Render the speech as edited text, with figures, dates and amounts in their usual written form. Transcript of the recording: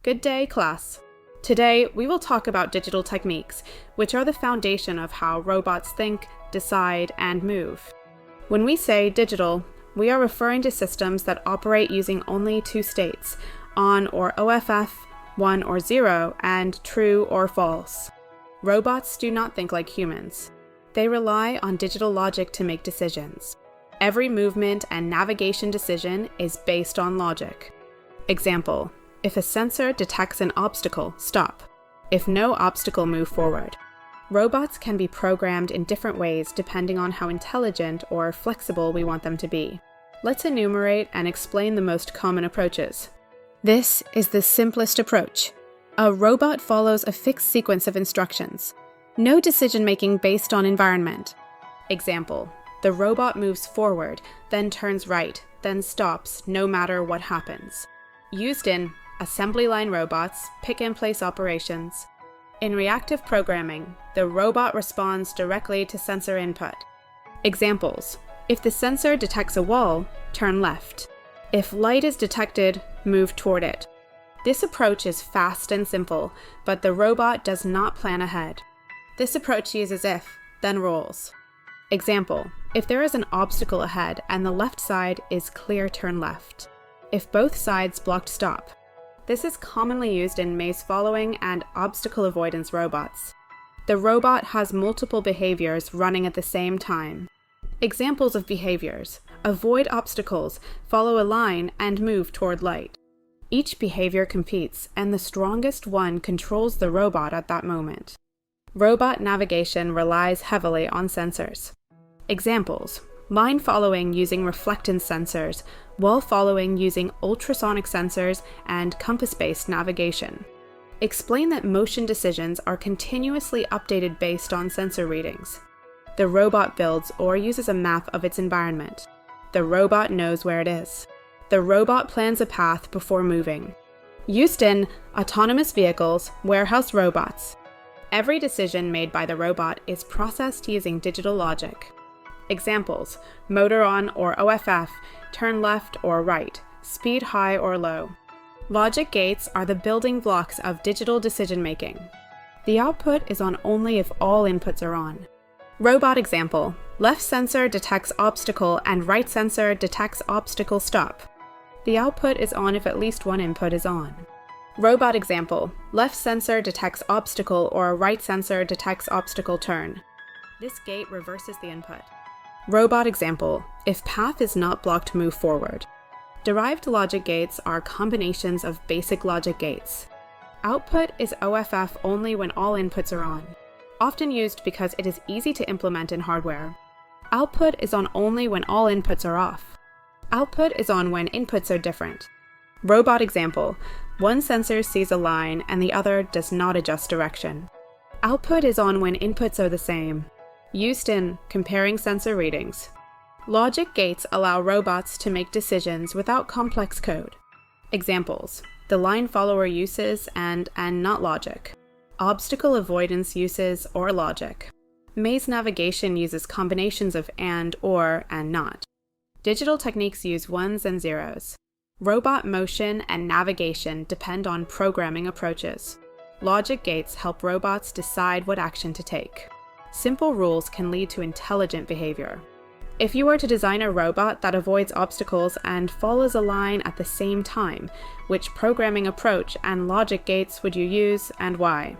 Good day, class. Today, we will talk about digital techniques, which are the foundation of how robots think, decide, and move. When we say digital, we are referring to systems that operate using only two states, on or OFF, 1 or 0, and true or false. Robots do not think like humans. They rely on digital logic to make decisions. Every movement and navigation decision is based on logic. Example: if a sensor detects an obstacle, stop. If no obstacle, move forward. Robots can be programmed in different ways depending on how intelligent or flexible we want them to be. Let's enumerate and explain the most common approaches. This is the simplest approach. A robot follows a fixed sequence of instructions. No decision-making based on environment. Example: the robot moves forward, then turns right, then stops, no matter what happens. Used in assembly line robots, pick-and-place operations. In reactive programming, the robot responds directly to sensor input. Examples: if the sensor detects a wall, turn left. If light is detected, move toward it. This approach is fast and simple, but the robot does not plan ahead. This approach uses if, then rules. Example: if there is an obstacle ahead and the left side is clear, turn left. If both sides blocked, stop. This is commonly used in maze following and obstacle avoidance robots. The robot has multiple behaviors running at the same time. Examples of behaviors: avoid obstacles, follow a line, and move toward light. Each behavior competes, and the strongest one controls the robot at that moment. Robot navigation relies heavily on sensors. Examples: line following using reflectance sensors, wall following using ultrasonic sensors, and compass-based navigation. Explain that motion decisions are continuously updated based on sensor readings. The robot builds or uses a map of its environment. The robot knows where it is. The robot plans a path before moving. Used in autonomous vehicles, warehouse robots. Every decision made by the robot is processed using digital logic. Examples: motor on or OFF, turn left or right, speed high or low. Logic gates are the building blocks of digital decision-making. The output is on only if all inputs are on. Robot example: left sensor detects obstacle and right sensor detects obstacle, stop. The output is on if at least one input is on. Robot example: left sensor detects obstacle or right sensor detects obstacle, turn. This gate reverses the input. Robot example: if path is not blocked, move forward. Derived logic gates are combinations of basic logic gates. Output is OFF only when all inputs are on, often used because it is easy to implement in hardware. Output is on only when all inputs are off. Output is on when inputs are different. Robot example: one sensor sees a line and the other does not adjust direction. Output is on when inputs are the same. Used in comparing sensor readings. Logic gates allow robots to make decisions without complex code. Examples: the line follower uses and not logic. Obstacle avoidance uses or logic. Maze navigation uses combinations of and, or, and not. Digital techniques use ones and zeros. Robot motion and navigation depend on programming approaches. Logic gates help robots decide what action to take. Simple rules can lead to intelligent behavior. If you were to design a robot that avoids obstacles and follows a line at the same time, which programming approach and logic gates would you use and why?